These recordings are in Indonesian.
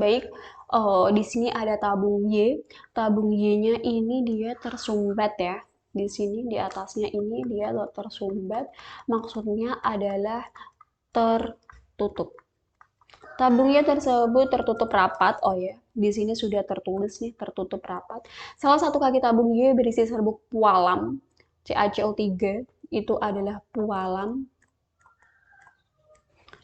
Baik, di sini ada tabung Y. Tabung Y-nya ini dia tersumbat ya. Di sini di atasnya ini dia tersumbat. Maksudnya adalah tertutup. Tabung Y tersebut tertutup rapat. Oh ya, di sini sudah tertulis nih tertutup rapat. Salah satu kaki tabung Y berisi serbuk pualam CaCO3 itu adalah pualam.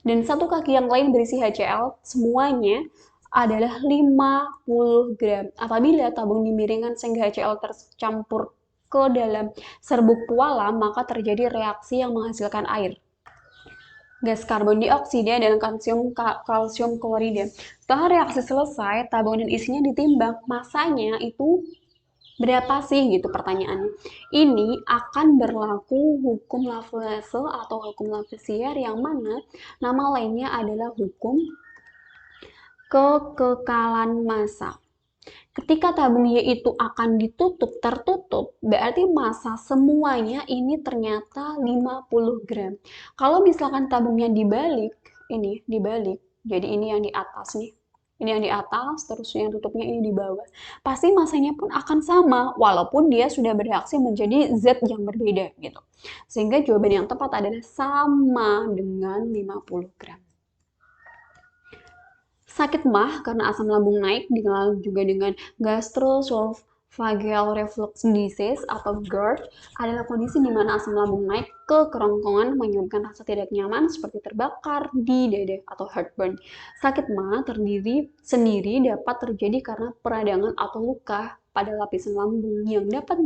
Dan satu kaki yang lain berisi HCl, semuanya adalah 50 gram. Apabila tabung dimiringkan sehingga HCl tercampur ke dalam serbuk pualam, maka terjadi reaksi yang menghasilkan air. Gas karbon dioksida dan kalsium klorida. Setelah reaksi selesai, tabung dan isinya ditimbang. Masanya itu berapa sih gitu pertanyaannya. Ini akan berlaku hukum Lavoisier atau hukum Lavoisier yang mana nama lainnya adalah hukum kekekalan massa. Ketika tabung Y itu akan tertutup, berarti massa semuanya ini ternyata 50 gram. Kalau misalkan tabungnya dibalik, jadi ini yang di atas nih. Ini yang di atas, terus yang tutupnya ini di bawah. Pasti massanya pun akan sama, walaupun dia sudah bereaksi menjadi zat yang berbeda gitu. Sehingga jawaban yang tepat adalah sama dengan 50 gram. Sakit mah karena asam lambung naik dikenal juga dengan gastroesophageal reflux disease atau GERD adalah kondisi di mana asam lambung naik ke kerongkongan menyebabkan rasa tidak nyaman seperti terbakar di dada atau heartburn. Sakit mah sendiri dapat terjadi karena peradangan atau luka pada lapisan lambung yang dapat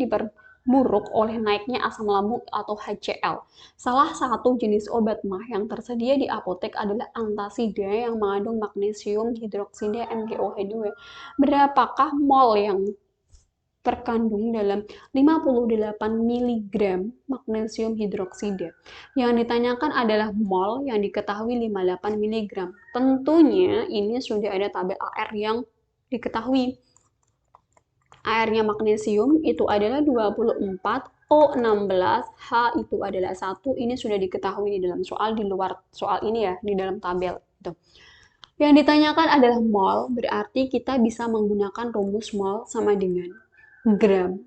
buruk oleh naiknya asam lambung atau HCl. Salah satu jenis obat mah yang tersedia di apotek adalah antasida yang mengandung magnesium hidroksida MgOH2. Berapakah mol yang terkandung dalam 58 mg magnesium hidroksida? Yang ditanyakan adalah mol yang diketahui 58 mg. Tentunya ini sudah ada tabel AR yang diketahui. Airnya magnesium itu adalah 24, O16, H itu adalah 1. Ini sudah diketahui di dalam soal, di luar soal ini ya, di dalam tabel. Gitu. Yang ditanyakan adalah mol, berarti kita bisa menggunakan rumus mol sama dengan gram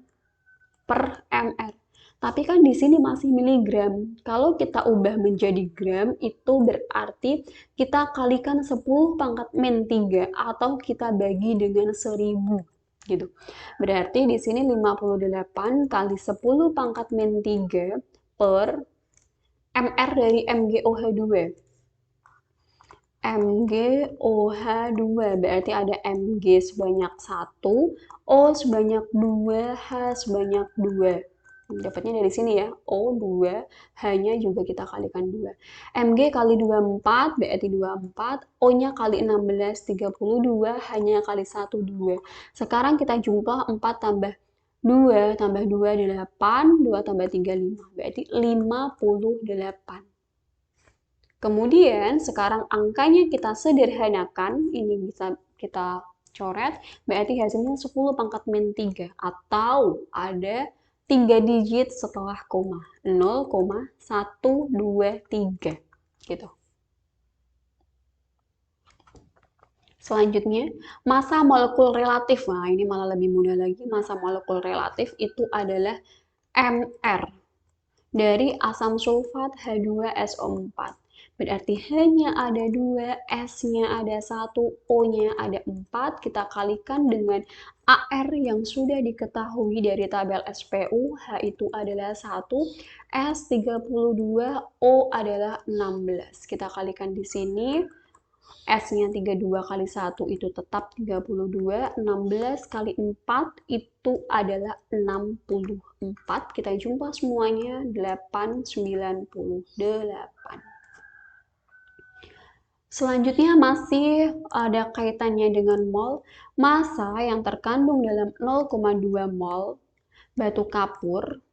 per mr. Tapi kan di sini masih miligram. Kalau kita ubah menjadi gram, itu berarti kita kalikan 10 pangkat min 3 atau kita bagi dengan 1000. Gitu. Berarti di sini 58 kali 10 pangkat min 3 per mr dari MgOH2. MgOH2 berarti ada Mg sebanyak 1, O sebanyak 2, H sebanyak 2. Dapatnya dari sini ya, O2, H-nya juga kita kalikan 2. Mg kali 24, berarti 24, O-nya kali 16, 32, H-nya kali 1, 2. Sekarang kita jumlah 4 tambah 2, tambah 2, 8, 2 tambah 3, 5. Berarti 58. Kemudian sekarang angkanya kita sederhanakan, ini bisa kita coret, berarti hasilnya 10 pangkat min 3 atau ada 3 digit setelah koma, 0,123 gitu. Selanjutnya, massa molekul relatif. Nah, ini malah lebih mudah lagi. Massa molekul relatif itu adalah Mr dari asam sulfat H2SO4. Berarti H-nya ada 2, S-nya ada 1, O-nya ada 4. Kita kalikan dengan AR yang sudah diketahui dari tabel SPU. H itu adalah 1, S 32, O adalah 16. Kita kalikan di sini. S-nya 32 kali 1 itu tetap 32, 16 kali 4 itu adalah 64. Kita jumpa semuanya 898. Selanjutnya masih ada kaitannya dengan mol. Massa yang terkandung dalam 0,2 mol batu kapur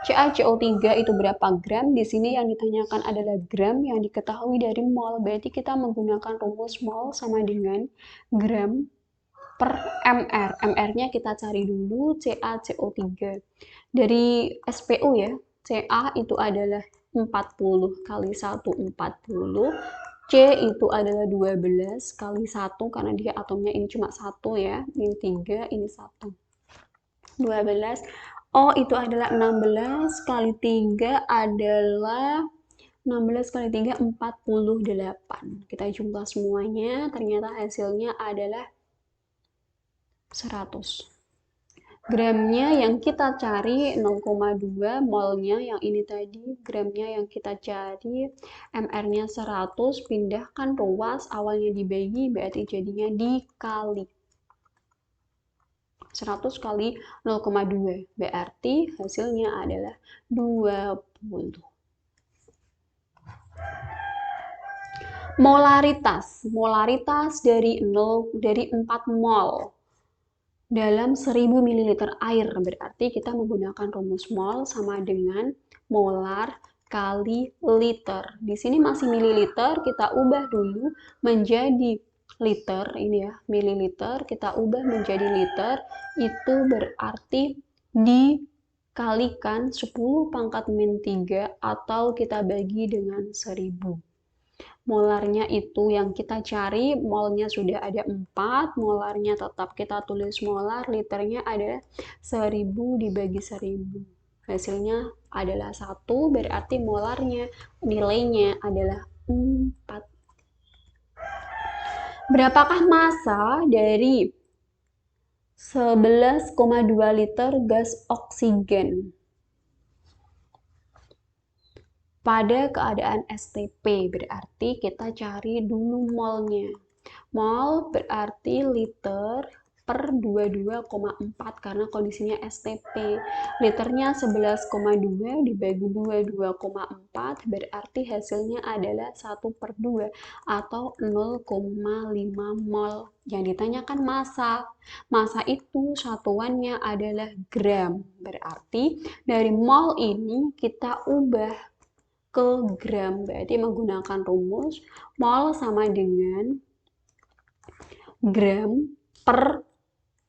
CaCO3 itu berapa gram? Di sini yang ditanyakan adalah gram yang diketahui dari mol. Berarti kita menggunakan rumus mol sama dengan gram per mr. Mr-nya kita cari dulu CaCO3. Dari SPU ya, Ca itu adalah 40 kali 1, 40. C itu adalah 12 kali 1 karena dia atomnya ini cuma 1 ya. Ini 3, ini 1. 12. O itu adalah 16 kali 3 adalah 16 kali 3 48. Kita jumlah semuanya, ternyata hasilnya adalah 100. Gramnya yang kita cari 0,2, molnya yang ini tadi, gramnya yang kita cari, mr-nya 100, pindahkan ruas, awalnya dibagi, berarti jadinya dikali. 100 kali 0,2, berarti hasilnya adalah 20. Molaritas dari 4 mol dalam 1000 ml air, berarti kita menggunakan rumus mol sama dengan molar kali liter. Di sini masih mililiter, kita ubah dulu menjadi liter, ini ya, mililiter, kita ubah menjadi liter, itu berarti dikalikan 10 pangkat min 3 atau kita bagi dengan 1000. Molarnya itu yang kita cari, molnya sudah ada 4, molarnya tetap kita tulis molar, liternya ada 1000 dibagi 1000. Hasilnya adalah 1, berarti molarnya nilainya adalah 4. Berapakah massa dari 11,2 liter gas oksigen pada keadaan STP? Berarti kita cari dulu molnya. Mol berarti liter per 22,4 karena kondisinya STP. Liternya 11,2 dibagi 22,4 berarti hasilnya adalah 1/2 atau 0,5 mol. Yang ditanyakan massa. Massa itu satuannya adalah gram. Berarti dari mol ini kita ubah ke gram, berarti menggunakan rumus mol sama dengan gram per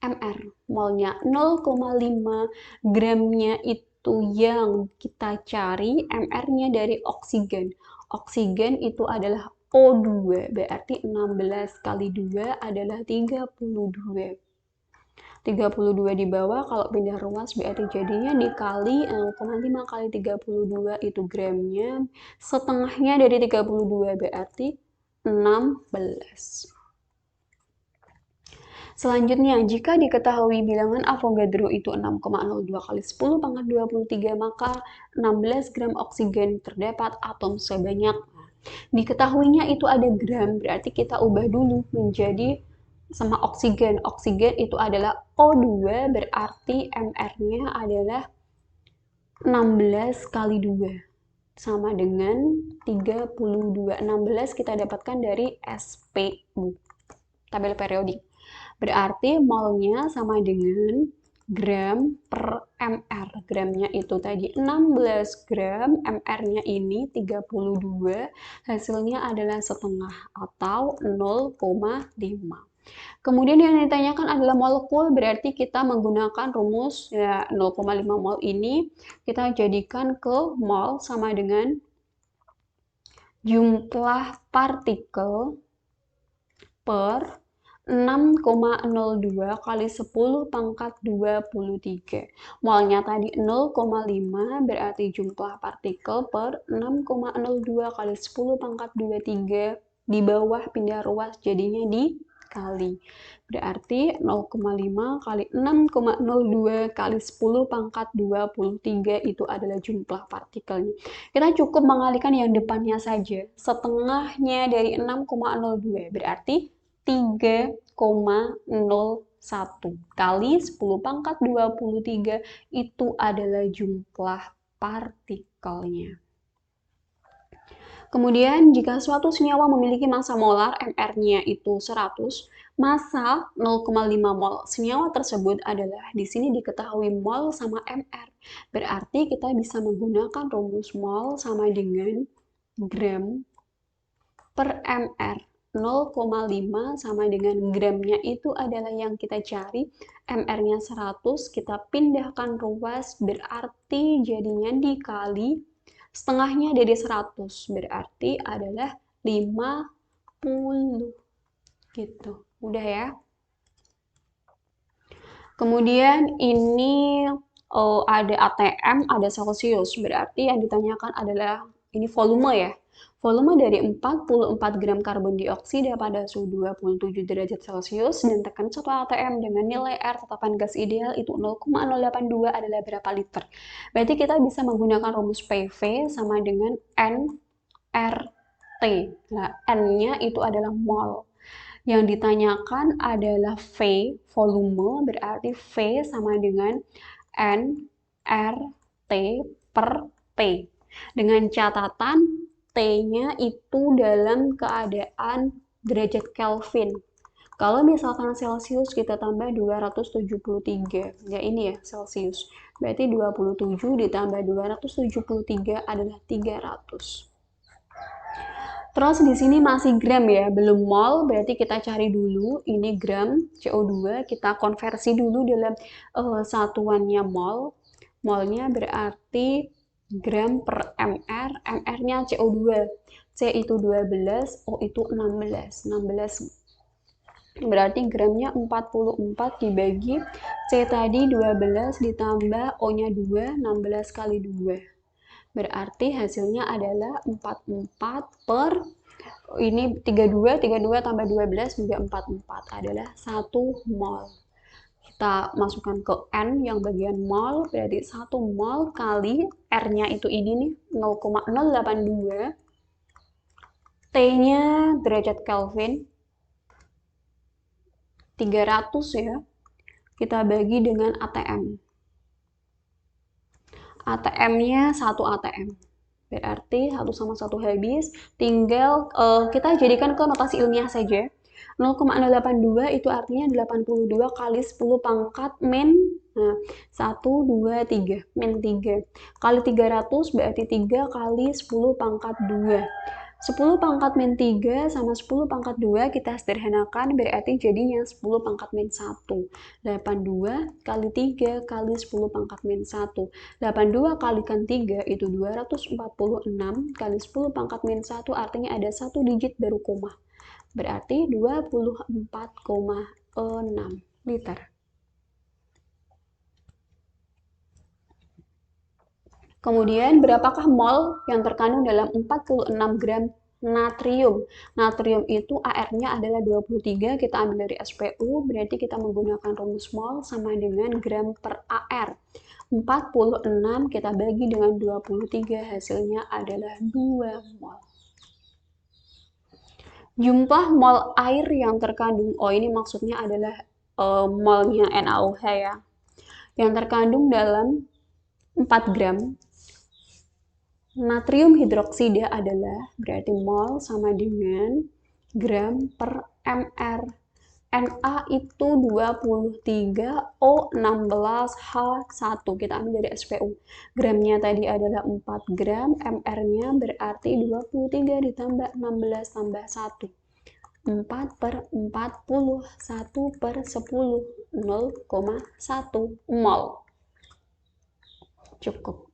mr. Molnya 0,5, gramnya itu yang kita cari, mr-nya dari oksigen. Oksigen itu adalah O2, berarti 16 kali 2 adalah 32. 32 di bawah, kalau pindah ruas berarti jadinya dikali 0,5 kali 32 itu gramnya, setengahnya dari 32 berarti 16. Selanjutnya, jika diketahui bilangan Avogadro itu 6,02 kali 10 pangkat 23, maka 16 gram oksigen terdapat atom sebanyak. Diketahuinya itu ada gram, berarti kita ubah dulu menjadi sama oksigen. Oksigen itu adalah O2, berarti mr-nya adalah 16 kali 2 sama dengan 32. 16 kita dapatkan dari SPU, tabel periodik. Berarti molnya sama dengan gram per mr. Gramnya itu tadi 16 gram, mr-nya ini 32, hasilnya adalah setengah atau 0,5. Kemudian yang ditanyakan adalah molekul, berarti kita menggunakan rumus ya 0,5 mol ini kita jadikan ke mol sama dengan jumlah partikel per 6,02 kali 10 pangkat 23. Molnya tadi 0,5 berarti jumlah partikel per 6,02 kali 10 pangkat 23 di bawah pindah ruas jadinya dikali. Berarti 0,5 kali 6,02 kali 10 pangkat 23 itu adalah jumlah partikelnya. Kita cukup mengalihkan yang depannya saja. Setengahnya dari 6,02 berarti 3,01 kali 10 pangkat 23 itu adalah jumlah partikelnya. Kemudian jika suatu senyawa memiliki massa molar mr-nya itu 100, massa 0,5 mol senyawa tersebut adalah di sini diketahui mol sama mr. Berarti kita bisa menggunakan rumus mol sama dengan gram per mr. 0,5 sama dengan gramnya itu adalah yang kita cari, mr-nya 100, kita pindahkan ruas berarti jadinya dikali setengahnya dari 100, berarti adalah gitu. Udah ya. Kemudian ini ada ATM, ada Celsius. Berarti yang ditanyakan adalah ini volume ya. Volume dari 44 gram karbon dioksida pada suhu 27 derajat Celcius dan tekan satu ATM dengan nilai R tetapan gas ideal itu 0,082 adalah berapa liter. Berarti kita bisa menggunakan rumus PV sama dengan nRT. Nah, N-nya itu adalah mol. Yang ditanyakan adalah V, volume, berarti V sama dengan N, R, T per P. Dengan catatan T-nya itu dalam keadaan derajat Kelvin. Kalau misalkan Celsius kita tambah 273, ya ini ya Celsius. Berarti 27 ditambah 273 adalah 300. Terus di sini masih gram ya, belum mol, berarti kita cari dulu ini gram CO2, kita konversi dulu dalam satuannya mol. Molnya berarti gram per mr, mr-nya CO2. C itu 12, O itu 16. 16 berarti gramnya 44 dibagi C tadi 12 ditambah O-nya 2, 16 kali 2. Berarti hasilnya adalah 44 per ini 32 tambah 12 juga 44 adalah 1 mol. Kita masukkan ke N yang bagian mol, berarti 1 mol kali R-nya itu ini nih 0,082. T-nya derajat Kelvin 300 ya. Kita bagi dengan ATM. ATM-nya 1 ATM. Berarti 1 sama 1 habis, tinggal kita jadikan ke notasi ilmiah saja. 0,082 itu artinya 82 kali 10 pangkat min 1, 2, 3, min 3. Kali 300 berarti 3 kali 10 pangkat 2. 10 pangkat min 3 sama 10 pangkat 2 kita sederhanakan berarti jadinya 10 pangkat min 1. 82 kali 3 kali 10 pangkat min 1. 82 kalikan 3 itu 246 kali 10 pangkat min 1 artinya ada 1 digit baru koma. Berarti 24,6 liter. Kemudian, berapakah mol yang terkandung dalam 46 gram natrium? Natrium itu AR-nya adalah 23, kita ambil dari SPU, berarti kita menggunakan rumus mol sama dengan gram per AR. 46 kita bagi dengan 23, hasilnya adalah 2 mol. Jumlah mol air yang terkandung, ini maksudnya adalah molnya NaOH ya, yang terkandung dalam 4 gram natrium hidroksida adalah berarti mol sama dengan gram per mr. Na itu 23, O 16, H1. Kita ambil dari SPU. Gramnya tadi adalah 4 gram, mr-nya berarti 23 ditambah 16 tambah 1. 4 per 40, 1 per 10, 0,1 mol. Cukup.